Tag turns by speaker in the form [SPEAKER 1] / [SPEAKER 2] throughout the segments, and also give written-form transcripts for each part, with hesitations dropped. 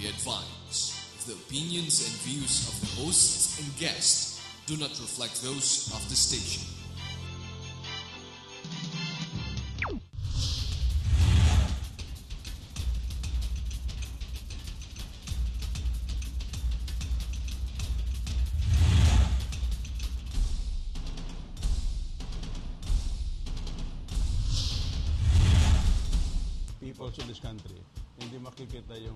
[SPEAKER 1] be advised, the opinions and views of the hosts and guests do not reflect those of the station.
[SPEAKER 2] Peoples of this country, hindi makikita yung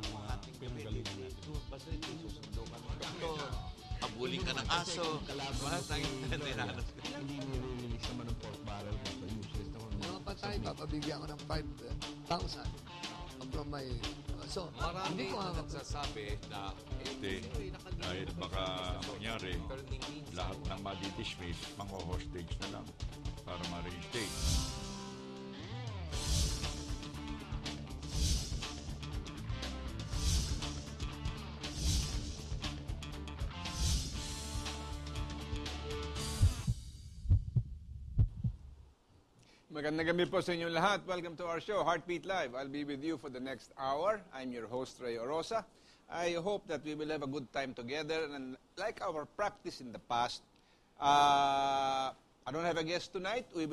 [SPEAKER 2] pinanggalingan natin.
[SPEAKER 3] Basta susundo ka ng doktor, pabuling ka ng aso, lahat ang niranas ka.
[SPEAKER 4] Hindi nire-release naman ng pork barrel kung useless naman.
[SPEAKER 5] Patay, papabigyan ko ng 5,000 from my... So,
[SPEAKER 3] Marami na nagsasabi na
[SPEAKER 6] Hindi. Dahil baka mangyari, lahat ng madi-dismiss, mga-hostage na lang para ma-reinstate.
[SPEAKER 7] Magandang gabi po sa inyong lahat. Welcome to our show, Heartbeat Live. I'll be with you for the next hour. I'm your host, Ray Orosa. I hope that we will have a good time together. And like our practice in the past, I don't have a guest tonight. I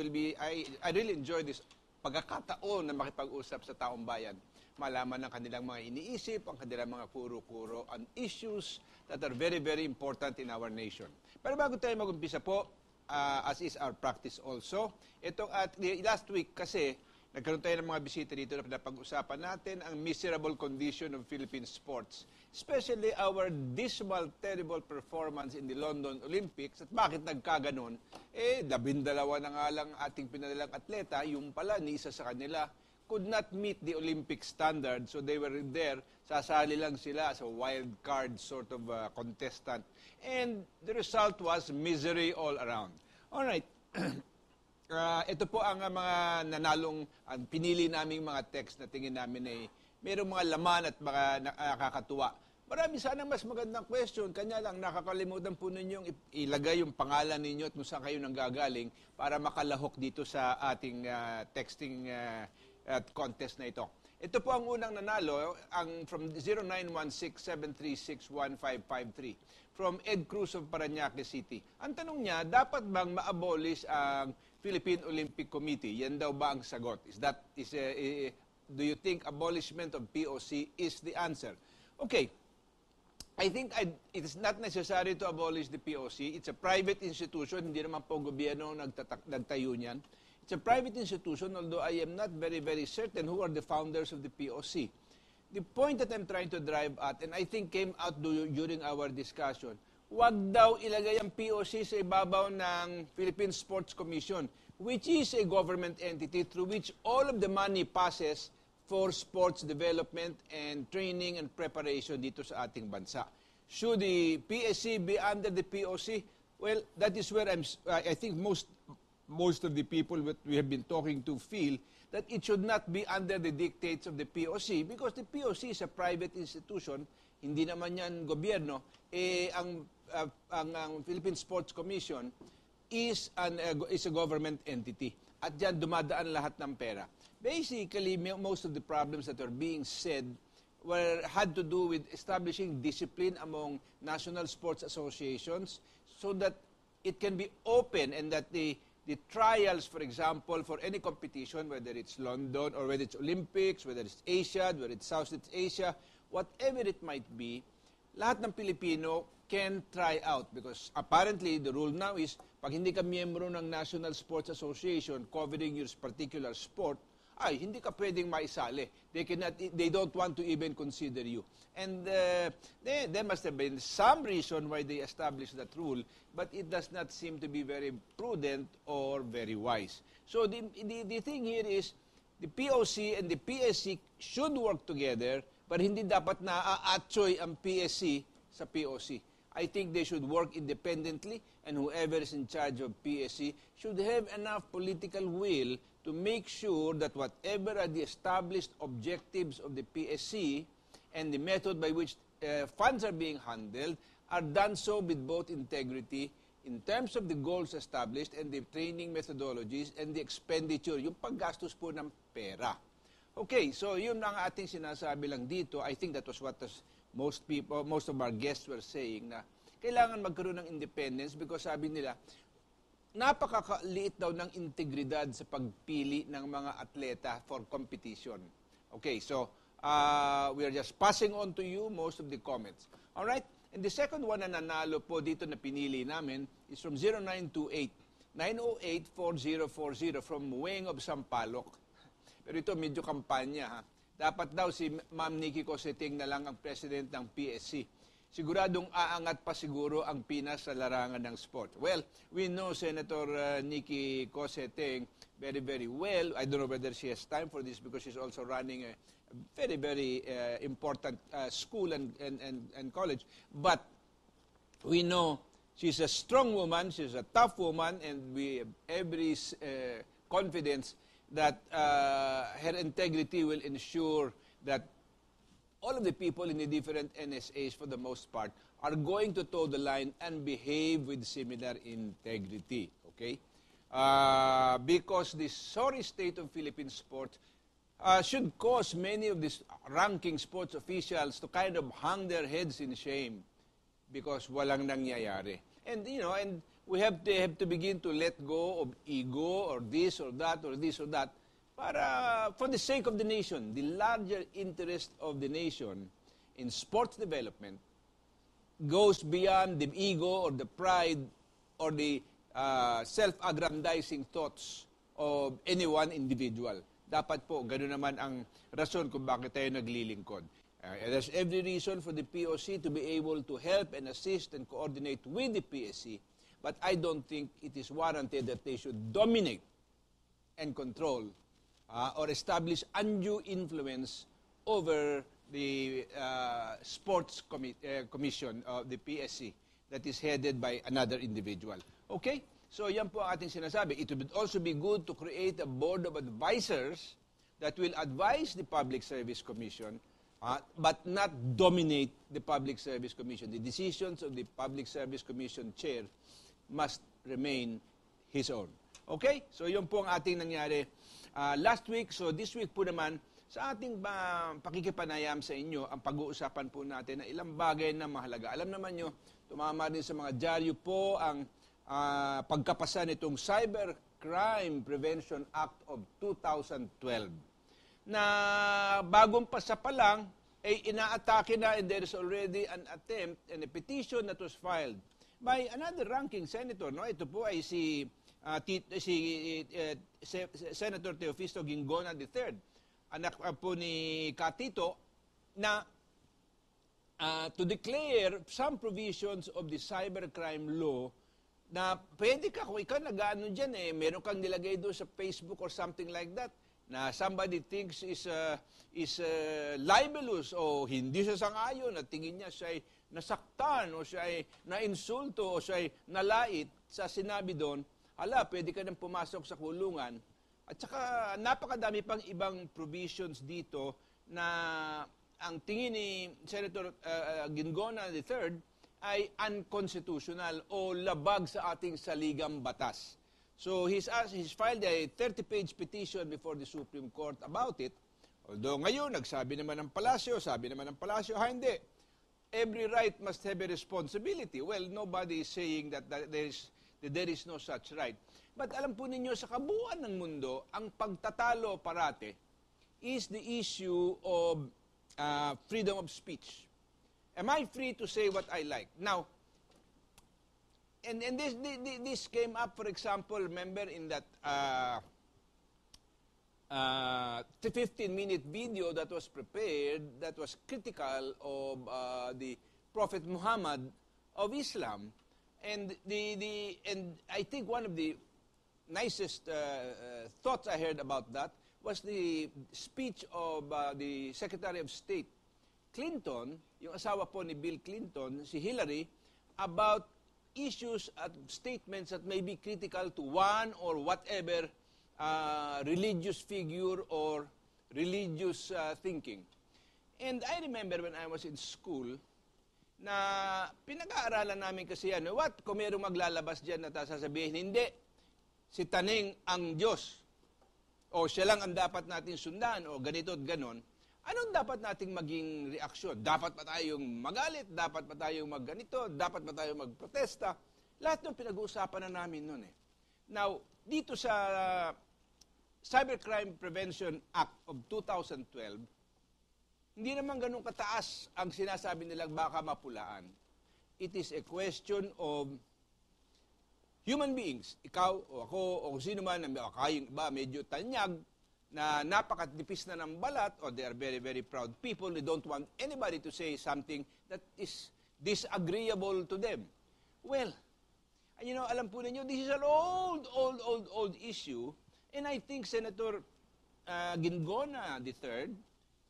[SPEAKER 7] really enjoy this pagkakataon na makipag-usap sa taong bayan. Malaman ng kanilang mga iniisip, ang kanilang mga kuro-kuro on issues that are very, very important in our nation. Pero bago tayo mag-umpisa po, as is our practice also. Last week kasi, nagkaroon tayo ng mga bisita dito na pinapag-usapan natin ang miserable condition of Philippine sports. Especially our dismal, terrible performance in the London Olympics. At bakit nagkaganon? 12 na nga lang ating pinadalang atleta, yung pala, ni isa sa kanila, could not meet the Olympic standard. So they were there, sasali lang sila as a wild card sort of contestant. And the result was misery all around. All right. Ito po ang mga nanalong, ang pinili naming mga text na tingin namin ay mayroong mga laman at mga nakakatuwa. Marami sana mas magandang question. Kanya lang, nakakalimutan po ninyong ilagay yung pangalan ninyo at kung saan kayo nanggagaling para makalahok dito sa ating texting at contest na ito. Ito po ang unang nanalo, ang from 0916-736-1553 from Ed Cruz of Parañaque City. Ang tanong niya, dapat bang ma-abolish ang Philippine Olympic Committee? Yan daw ba ang sagot? Do you think abolishment of POC is the answer? Okay. I think it is not necessary to abolish the POC. It's a private institution. Hindi naman po gobyerno nagtayo niyan. It's a private institution, although I am not very, very certain who are the founders of the POC. The point that I'm trying to drive at, and I think came out during our discussion, wag daw ilagay ang POC sa ibabaw ng Philippine Sports Commission, which is a government entity through which all of the money passes for sports development and training and preparation dito sa ating bansa. Should the PSC be under the POC? Well, that is where I think most of the people that we have been talking to feel that it should not be under the dictates of the POC because the POC is a private institution, hindi naman yan gobyerno. Ang Philippine Sports Commission is a government entity. At dyan dumadaan lahat ng pera. Basically, most of the problems that are being said had to do with establishing discipline among national sports associations so that it can be open and that the trials, for example, for any competition, whether it's London or whether it's Olympics, whether it's Asia, whether it's Southeast Asia, whatever it might be, lahat ng Pilipino can try out because apparently the rule now is pag hindi ka miyembro ng National Sports Association covering your particular sport, ay, hindi ka pwedeng maisali. They don't want to even consider you. And there must have been some reason why they established that rule, but it does not seem to be very prudent or very wise. So the thing here is, the POC and the PSC should work together, but hindi dapat na-aatsoy ang PSC sa POC. I think they should work independently, and whoever is in charge of PSC should have enough political will to make sure that whatever are the established objectives of the PSC and the method by which funds are being handled are done so with both integrity in terms of the goals established and the training methodologies and the expenditure, yung paggastos po ng pera. Okay, so yun ang ating sinasabi lang dito. I think that was what most of our guests were saying na kailangan magkaroon ng independence because sabi nila, napakaliit daw ng integridad sa pagpili ng mga atleta for competition. Okay, so we are just passing on to you most of the comments. All right? And the second one na nanalo po dito na pinili namin is from 0928 908-4040 from Mueng of Sampaloc. Pero ito medyo kampanya ha. Dapat daw si Ma'am Nikki Coseting na lang ang president ng PSC. Siguradong aangat pa siguro ang Pinas sa larangan ng sport. Well, we know Senator Nikki Coseting very, very well. I don't know whether she has time for this because she's also running a very, very important school and college. But we know she's a strong woman, she's a tough woman, and we have every confidence that her integrity will ensure that all of the people in the different NSAs, for the most part, are going to toe the line and behave with similar integrity. Okay? Because the sorry state of Philippine sports should cause many of these ranking sports officials to kind of hang their heads in shame because walang nangyayari. And, you know, and we have to begin to let go of ego or this or that or this or that para for the sake of the nation, the larger interest of the nation in sports development goes beyond the ego or the pride or the self-aggrandizing thoughts of any one individual. Dapat po, gano'n naman ang rason kung bakit tayo naglilingkod. There's every reason for the POC to be able to help and assist and coordinate with the PSC, but I don't think it is warranted that they should dominate and control or establish undue influence over the sports commission of the PSC that is headed by another individual. Okay? So yan po ang ating sinasabi. It would also be good to create a board of advisors that will advise the Public Service Commission but not dominate the Public Service Commission. The decisions of the Public Service Commission chair must remain his own. Okay? So yun po ang ating nangyari last week. So this week po naman, sa ating pakikipanayam sa inyo, ang pag-uusapan po natin na ilang bagay na mahalaga. Alam naman nyo, tumama din sa mga dyaryo po ang pagkapasa nitong Cybercrime Prevention Act of 2012 na bagong pasa pa lang ay inaatake na and there is already an attempt and a petition that was filed by another ranking senator. No? Ito po ay si Senator Teofisto Gingona III, anak po ni Katito, na to declare some provisions of the cybercrime law na pwede ka, kung ikaw nag-ano dyan meron kang nilagay doon sa Facebook or something like that, na somebody thinks is libelous o hindi siya sang-ayon at tingin niya siya ay nasaktan o siya ay nainsulto o siya ay nalait sa sinabi doon, pwede ka nang pumasok sa kulungan. At saka napakadami pang ibang provisions dito na ang tingin ni Senator Gingona III ay unconstitutional o labag sa ating saligang batas. So he's filed a 30-page petition before the Supreme Court about it. Although ngayon, sabi naman ng palasyo, hindi. Every right must have a responsibility. Well, nobody is saying that there is no such right. But alam po ninyo, sa kabuuan ng mundo, ang pagtatalo parate is the issue of freedom of speech. Am I free to say what I like? Now, and this came up, for example, remember in that 15-minute video that was prepared, that was critical of the Prophet Muhammad of Islam. And I think one of the nicest thoughts I heard about that was the speech of the Secretary of State Clinton, yung asawa po ni Bill Clinton, si Hillary, about issues at statements that may be critical to one or whatever religious figure or religious thinking. And I remember when I was in school, na pinag-aaralan namin kasi yan, kung mayroong maglalabas dyan na sasabihin, hindi, si Taning ang Diyos, o siya lang ang dapat natin sundan, o ganito at ganon. Anong dapat nating maging reaksyon? Dapat ba tayong magalit? Dapat ba tayong magganito? Dapat ba tayong magprotesta? Lahat ng pinag-uusapan na namin noon eh. Now, dito sa Cybercrime Prevention Act of 2012, hindi naman ganun kataas ang sinasabi nilang baka mapulaan. It is a question of human beings. Ikaw o ako o kung sino man, kayong iba medyo tanyag, na napakatipis na ng balat, or they are very, very proud people. They don't want anybody to say something that is disagreeable to them. Well, and alam po ninyo, this is an old issue, and I think Senator Gingona III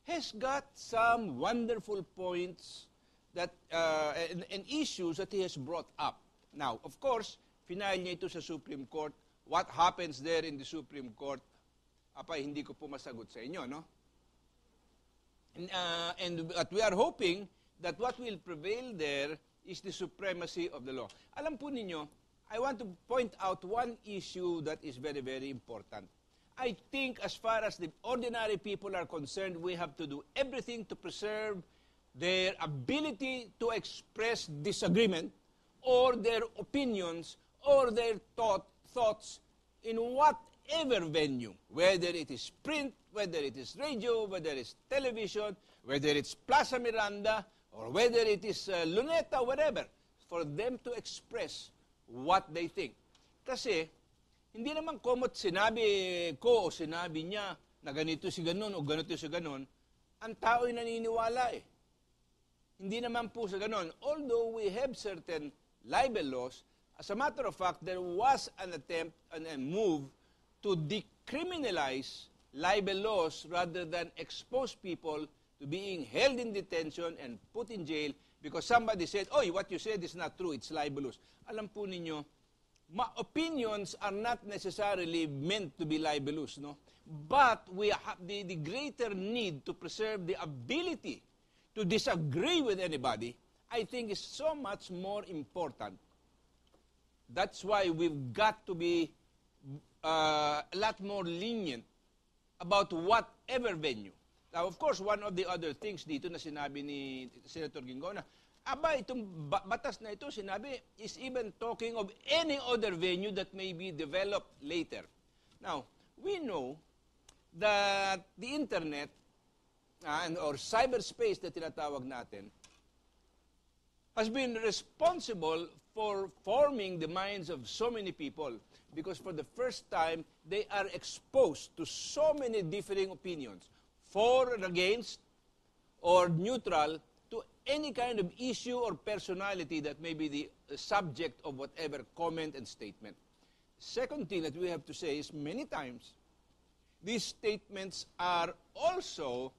[SPEAKER 7] has got some wonderful points that and issues that he has brought up. Now, of course, final niya ito sa Supreme Court. What happens there in the Supreme Court, hindi ko po masagot sa inyo, no? But we are hoping that what will prevail there is the supremacy of the law. Alam po ninyo, I want to point out one issue that is very, very important. I think as far as the ordinary people are concerned, we have to do everything to preserve their ability to express disagreement or their opinions or their thoughts in whatever venue, whether it is print, whether it is radio, whether it's television, whether it's Plaza Miranda, or whether it is Luneta, whatever, for them to express what they think. Kasi, hindi naman komot sinabi ko o sinabi niya na ganito si ganun o ganito si ganun, ang tao'y naniniwala eh. Hindi naman po sa ganun. Although we have certain libel laws, as a matter of fact, there was an attempt and a move to decriminalize libel laws rather than expose people to being held in detention and put in jail because somebody said, "Oy, what you said is not true, it's libelous." Alam po ninyo, opinions are not necessarily meant to be libelous, no? But we have the greater need to preserve the ability to disagree with anybody, I think is so much more important. That's why we've got to be a lot more lenient about whatever venue. Now, of course, one of the other things dito na sinabi ni Senator Gingona, itong batas na ito, sinabi, is even talking of any other venue that may be developed later. Now, we know that the internet, or cyberspace na tinatawag natin, has been responsible for forming the minds of so many people because for the first time, they are exposed to so many differing opinions, for and against, or neutral, to any kind of issue or personality that may be the subject of whatever comment and statement. Second thing that we have to say is many times, these statements are also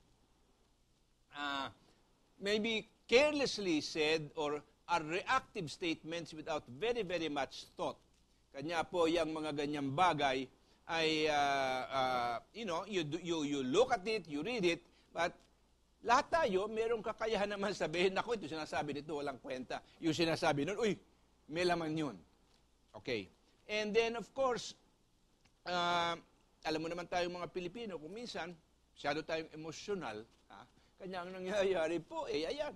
[SPEAKER 7] maybe carelessly said or are reactive statements without very, very much thought. Kanya po, yung mga ganyang bagay ay, you look at it, you read it, but lahat tayo, merong kakayahan naman sabihin, naku, ito sinasabi nito, walang kwenta. Yung sinasabi nun, uy, may laman yun. Okay. And then, of course, alam mo naman tayong mga Pilipino, kung minsan, masyado tayong emosyonal, kanya ang nangyayari po, ayan.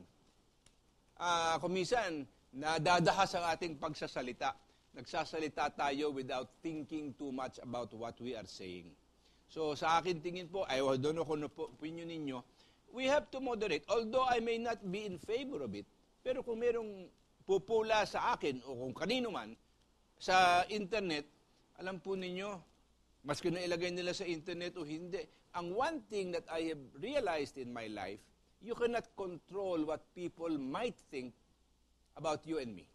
[SPEAKER 7] Kung minsan, nadadaha sa ating pagsasalita. Nagsasalita tayo without thinking too much about what we are saying. So, sa akin tingin po, I don't know kung opinion ninyo, we have to moderate. Although I may not be in favor of it, pero kung merong pupula sa akin o kung kanino man sa internet, alam po ninyo, maski na ilagay nila sa internet o hindi, ang one thing that I have realized in my life, you cannot control what people might think about you and me.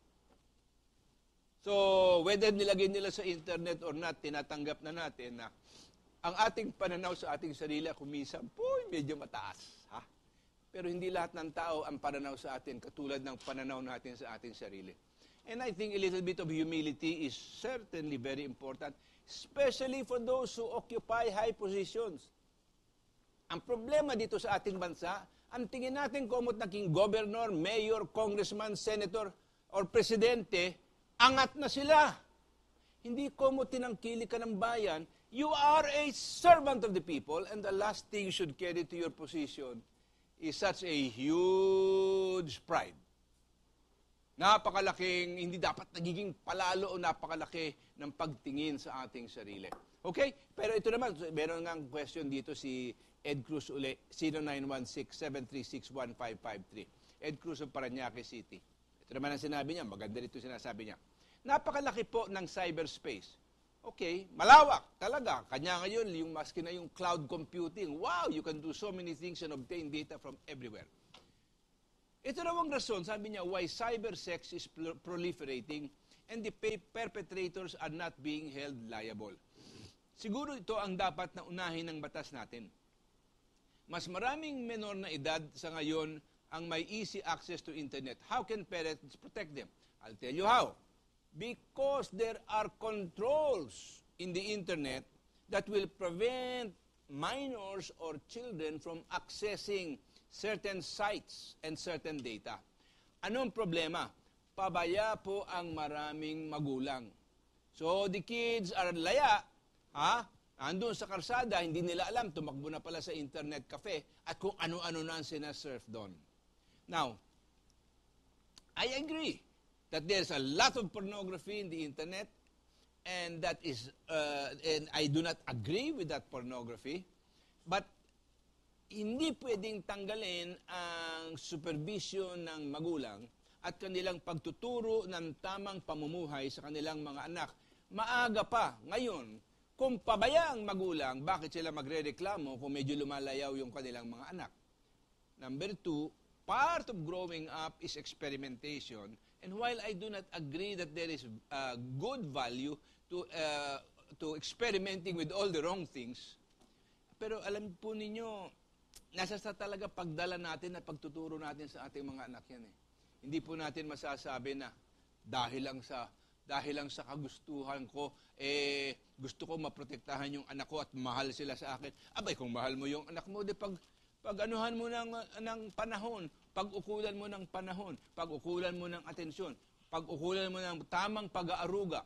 [SPEAKER 7] So, whether nilagay nila sa internet or not, tinatanggap na natin na ang ating pananaw sa ating sarili, kuminsan po, medyo mataas. Pero hindi lahat ng tao ang pananaw sa atin, katulad ng pananaw natin sa ating sarili. And I think a little bit of humility is certainly very important, especially for those who occupy high positions. Ang problema dito sa ating bansa, ang tingin natin komot naging governor, mayor, congressman, senator, or presidente, angat na sila. Hindi komot tinangkili ka ng bayan, You are a servant of the people, and the last thing you should carry to your position is such a huge pride. Napakalaking, hindi dapat nagiging palalo o napakalaki ng pagtingin sa ating sarili. Okay? Pero ito naman, meron nga question dito si Ed Cruz uli, 0916-736-1553. Ed Cruz of Parañaque City. Ito naman ang sinabi niya, maganda rito sinasabi niya. Napakalaki po ng cyberspace. Okay, malawak talaga. Kanya ngayon, yung maski na yung cloud computing, wow, you can do so many things and obtain data from everywhere. Ito raw ang rason, sabi niya, why cybersex is proliferating and the perpetrators are not being held liable. Siguro ito ang dapat na unahin ng batas natin. Mas maraming menor na edad sa ngayon ang may easy access to internet. How can parents protect them? I'll tell you how. Because there are controls in the internet that will prevent minors or children from accessing certain sites and certain data. Anong problema? Pabaya po ang maraming magulang. So the kids are laya, andun sa karsada, hindi nila alam, tumakbo na pala sa internet cafe at kung ano-ano na ang sinasurf doon. Now, I agree that there's a lot of pornography in the internet, and that is, and I do not agree with that pornography, but hindi pwedeng tanggalin ang supervision ng magulang at kanilang pagtuturo ng tamang pamumuhay sa kanilang mga anak. Maaga pa, ngayon, kung pabaya ang magulang, bakit sila magrereklamo kung medyo lumalayaw yung kanilang mga anak? Number 2, part of growing up is experimentation. And while I do not agree that there is good value to experimenting with all the wrong things, pero alam po ninyo, nasa sa talaga pagdala natin at pagtuturo natin sa ating mga anak yan eh. Hindi po natin masasabi na dahil lang sa kagustuhan ko, gusto ko maprotektahan yung anak ko at mahal sila sa akin. Abay, kung mahal mo yung anak mo, pag-anuhan mo ng panahon, pag-ukulan mo ng panahon, pag-ukulan mo ng atensyon, pag-ukulan mo ng tamang pag-aaruga.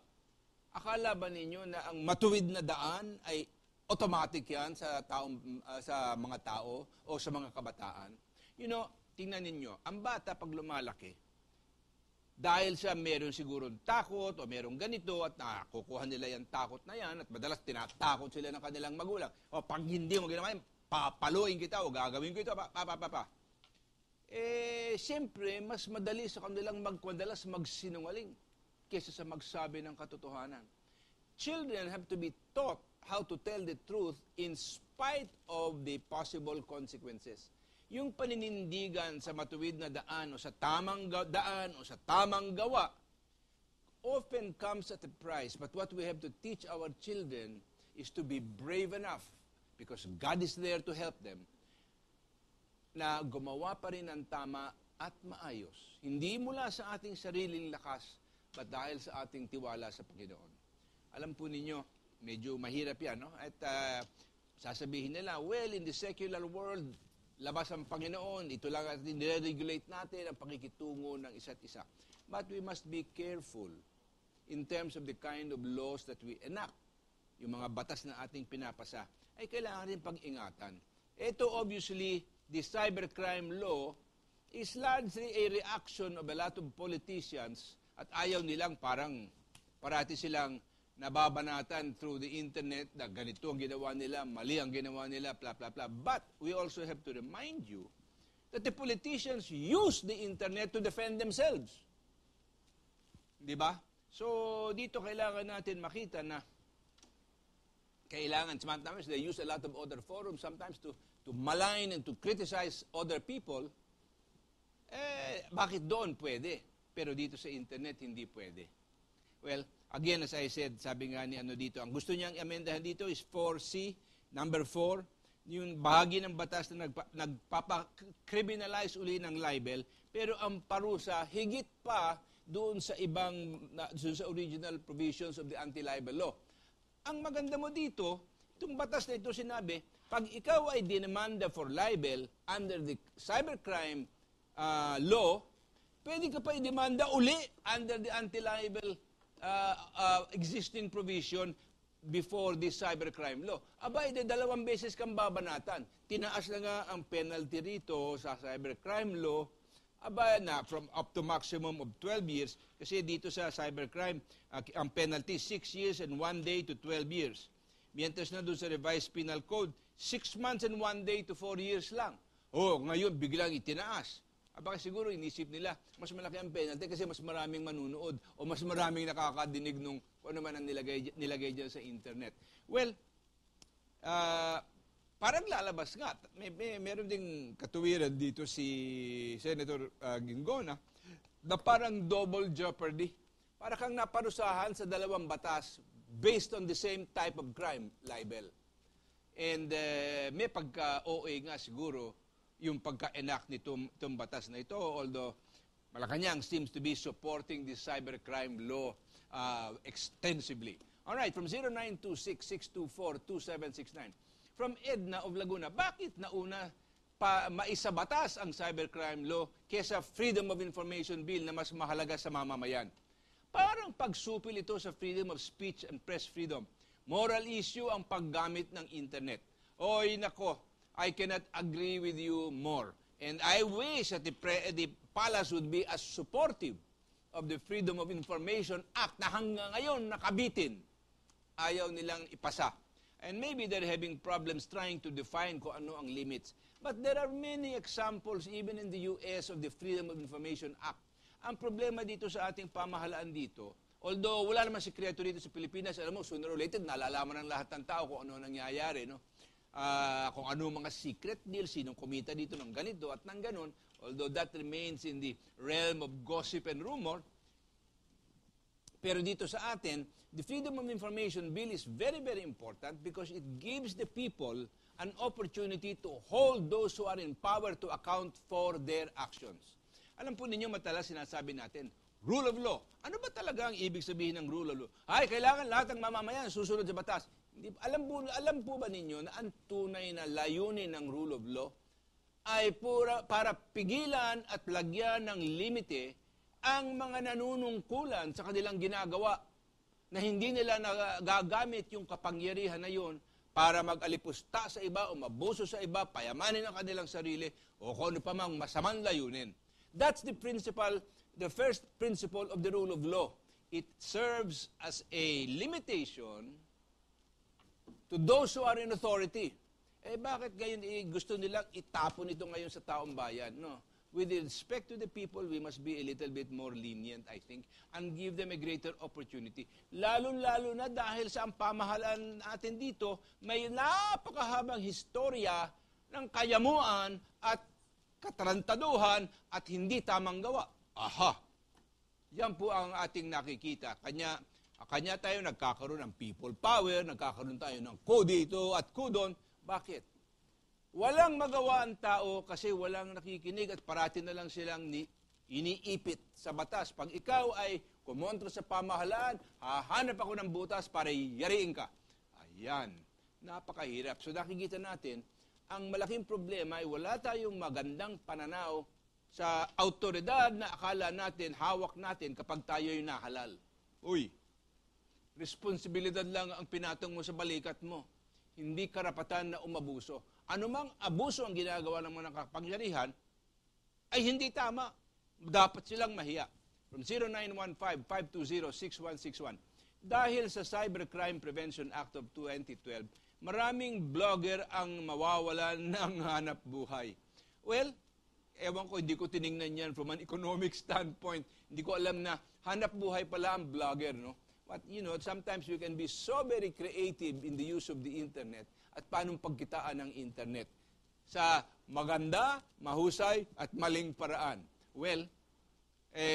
[SPEAKER 7] Akala ba ninyo na ang matuwid na daan ay automatic yan sa mga tao o sa mga kabataan? You know, tingnan ninyo, ang bata pag lumalaki, dahil sa meron siguro takot o meron ganito at nakukuha nila yung takot na yan at madalas tinatakot sila ng kanilang magulang. O pag hindi mo ginawa yan, papaluin kita o gagawin ko ito, siyempre, mas madali sa kanilang madalas magsinungaling kaysa sa magsabi ng katotohanan. Children have to be taught how to tell the truth in spite of the possible consequences. Yung paninindigan sa matuwid na daan o sa tamang daan o sa tamang gawa often comes at a price. But what we have to teach our children is to be brave enough, because God is there to help them, na gumawa pa rin ng tama at maayos. Hindi mula sa ating sariling lakas, but dahil sa ating tiwala sa Panginoon. Alam po ninyo, medyo mahirap yan, no? At sasabihin nila, well, in the secular world, labas ang Panginoon, ito lang at nire-regulate natin ang pakikitungo ng isa't isa. But we must be careful in terms of the kind of laws that we enact. Yung mga batas na ating pinapasa ay kailangan rin pag-ingatan. Ito obviously, the cybercrime law is largely a reaction of a lot of politicians at ayaw nilang parati silang nababanatan through the internet na ganito ang ginawa nila, mali ang ginawa nila, blah, blah, blah. But we also have to remind you that the politicians use the internet to defend themselves. Di ba? So, dito kailangan natin makita na sometimes they use a lot of other forums sometimes to malign and to criticize other people. Bakit doon pwede? Pero dito sa internet, hindi pwede. Well, again, as I said, sabi nga ni dito, ang gusto niyang amendahan dito is 4C, number 4, yung bahagi ng batas na nagpapa-criminalize uli ng libel, pero ang parusa higit pa doon sa doon sa original provisions of the anti-libel law. Ang maganda mo dito, itong batas na ito sinabi, pag ikaw ay dinemanda for libel under the cybercrime law, pwede ka pa i-demanda uli under the anti-libel existing provision before this cybercrime law. Abay, 2 beses kang babanatan. Tinaas na nga ang penalty rito sa cybercrime law. Abay, na from up to maximum of 12 years. Kasi dito sa cybercrime, ang penalty 6 years and 1 day to 12 years. Mientras na doon sa revised penal code, 6 months and 1 day to 4 years lang. Oh, ngayon biglang itinaas. Baka siguro inisip nila, mas malaki ang penalty kasi mas maraming manunood o mas maraming nakakadinig nung kung ano man ang nilagay dyan sa internet. Well, parang lalabas nga. Meron ding katuwiran dito si Senator Gingona na parang double jeopardy. Para kang naparusahan sa 2 batas based on the same type of crime, libel. And may pagka-OA nga siguro yung pagka-enact nitong batas na ito, although Malacanang seems to be supporting the cybercrime law extensively. Alright, from 0926-624-2769. From Edna of Laguna, bakit nauna maisabatas ang cybercrime law kesa Freedom of Information Bill na mas mahalaga sa mamamayan? Parang pagsupil ito sa freedom of speech and press freedom. Moral issue ang paggamit ng internet. Oy, nako, I cannot agree with you more. And I wish that the palace would be as supportive of the Freedom of Information Act na hanggang ngayon nakabitin. Ayaw nilang ipasa. And maybe they're having problems trying to define kung ano ang limits. But there are many examples even in the US of the Freedom of Information Act. Ang problema dito sa ating pamahalaan dito, although wala naman sikreto dito sa Pilipinas, alam mo, sooner or later, nalalaman ng lahat ng tao kung ano nangyayari, no? Kung ano mga secret deals, sinong kumita dito ng ganito at ng ganon, although that remains in the realm of gossip and rumor. Pero dito sa atin, the Freedom of Information Bill is very, very important because it gives the people an opportunity to hold those who are in power to account for their actions. Alam po ninyo, matalas sinasabi natin, rule of law. Ano ba talaga ang ibig sabihin ng rule of law? Ay, kailangan lahat ng mamamayan susunod sa batas. Alam po ba ninyo na ang tunay na layunin ng rule of law ay para pigilan at lagyan ng limite ang mga nanunungkulan sa kanilang ginagawa na hindi nila nagagamit yung kapangyarihan na yun para mag-alipusta sa iba o mabuso sa iba, payamanin ang kanilang sarili o kung ano pa mang masamang layunin. That's the principle, the first principle of the rule of law. It serves as a limitation to those who are in authority. Bakit ngayon gusto nilang itapon ito ngayon sa taong bayan? No. With respect to the people, we must be a little bit more lenient, I think, and give them a greater opportunity. Lalo-lalo na dahil sa ang pamahalaan natin dito, may napakahabang historya ng kayamuan at katarantaduhan at hindi tamang gawa. Aha! Yan po ang ating nakikita. Kanya tayo nagkakaroon ng people power, nagkakaroon tayo ng ko dito at ko doon. Bakit? Walang magawa ang tao kasi walang nakikinig at parati na lang silang iniipit sa batas. Pag ikaw ay kumontra sa pamahalaan, hahanap ako ng butas para yariin ka. Ayan. Napakahirap. So nakikita natin, ang malaking problema ay wala tayong magandang pananaw sa autoridad na akala natin, hawak natin kapag tayo yung nahalal. Uy, responsibilidad lang ang pinatong mo sa balikat mo. Hindi karapatan na umabuso. Anumang abuso ang ginagawa ng mga kapangyarihan ay hindi tama. Dapat silang mahiya. From 0915-520-6161. Dahil sa Cybercrime Prevention Act of 2012, maraming vlogger ang mawawalan ng hanap buhay. Well, ewan ko, hindi ko tiningnan yan from an economic standpoint. Hindi ko alam na hanap buhay pala ang vlogger, no? But, sometimes we can be so very creative in the use of the internet at paanong pagkitaan ng internet sa maganda, mahusay, at maling paraan. Well,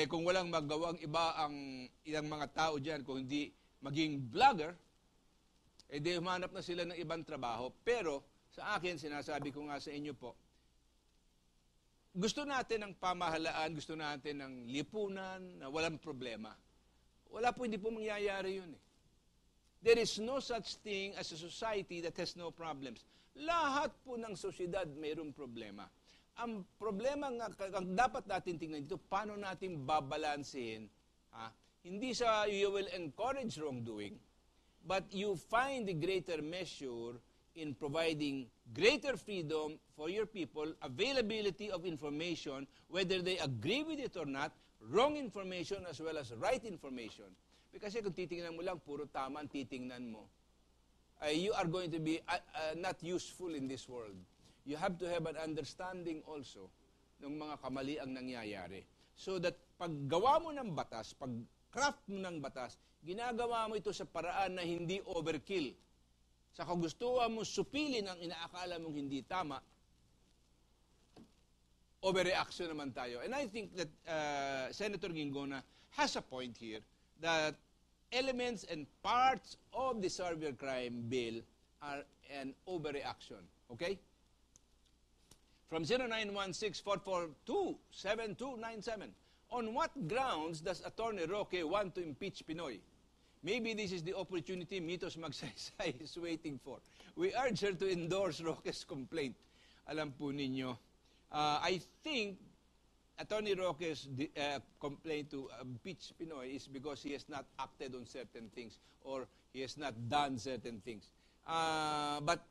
[SPEAKER 7] kung walang magawang iba ang ilang mga tao dyan, kung hindi maging vlogger, di humanap na sila ng ibang trabaho. Pero, sa akin, sinasabi ko nga sa inyo po, gusto natin ng pamahalaan, gusto natin ng lipunan na walang problema. Wala po, hindi po mangyayari yun eh. There is no such thing as a society that has no problems. Lahat po ng sosyedad mayroong problema. Ang problema nga, ang dapat natin tingnan dito, paano natin babalansehin, hindi sa you will encourage wrongdoing, but you find the greater measure in providing greater freedom for your people, availability of information, whether they agree with it or not, wrong information as well as right information. Kasi kung titingnan mo lang, puro tama ang titingnan mo, you are going to be not useful in this world. You have to have an understanding also ng mga kamali ang nangyayari. So that pag gawa mo ng batas, pag craft mo ng batas, ginagawa mo ito sa paraan na hindi overkill. Sa kagustuhan mo supilin ang inaakala mong hindi tama, overreaction naman tayo. And I think that Senator Gingona has a point here that elements and parts of the Surveyor Crime Bill are an overreaction. Okay? From 0916-442-7297, on what grounds does Attorney Roque want to impeach Pinoy? Maybe this is the opportunity Mitos Magsaysay is waiting for. We urge her to endorse Roque's complaint. Alam po ninyo, I think Attorney Roque's complaint to impeach Pinoy is because he has not acted on certain things or he has not done certain things. But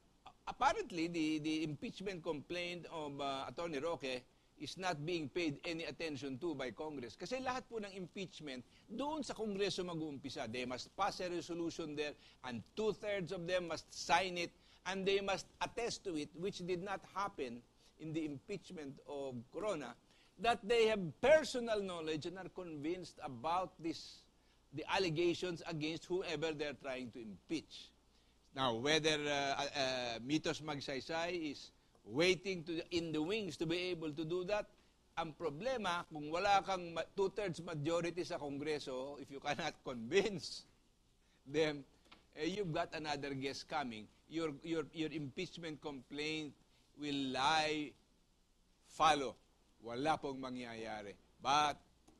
[SPEAKER 7] apparently, the impeachment complaint of Attorney Roque is not being paid any attention to by Congress. Kasi lahat po ng impeachment, doon sa Kongreso mag-uumpisa. They must pass a resolution there, and 2/3 of them must sign it, and they must attest to it, which did not happen in the impeachment of Corona, that they have personal knowledge and are convinced about the allegations against whoever they're trying to impeach. Now, whether Mitos Magsaysay is waiting in the wings to be able to do that, ang problema, kung wala kang 2/3 majority sa Kongreso, if you cannot convince them, you've got another guest coming. Your impeachment complaint will lie fallow. Wala pong mangyayari. But,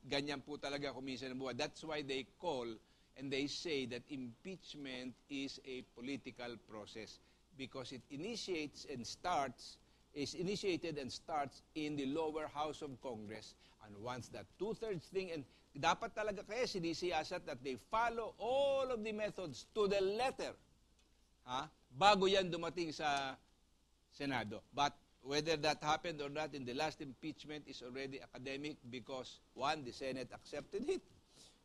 [SPEAKER 7] ganyan po talaga kuminsan ng buhay. That's why they call and they say that impeachment is a political process because it is initiated and starts in the lower house of Congress. And once that 2/3 thing, and dapat talaga kaya sinisiyasat that they follow all of the methods to the letter, bago yan dumating sa Senado. But whether that happened or not in the last impeachment is already academic because, one, the Senate accepted it.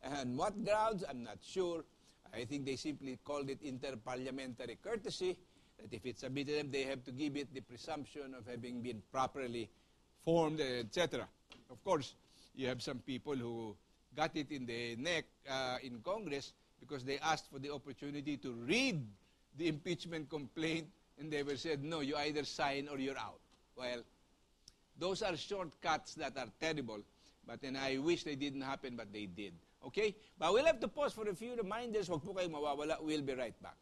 [SPEAKER 7] And what grounds, I'm not sure. I think they simply called it interparliamentary courtesy, that if it's submitted to them, they have to give it the presumption of having been properly formed, etc. Of course, you have some people who got it in the neck in Congress because they asked for the opportunity to read the impeachment complaint, and they were said, no, you either sign or you're out. Well, those are shortcuts that are terrible, but then I wish they didn't happen, but they did. Okay? But we'll have to pause for a few reminders. Huwag po kayong mawawala. We'll be right back.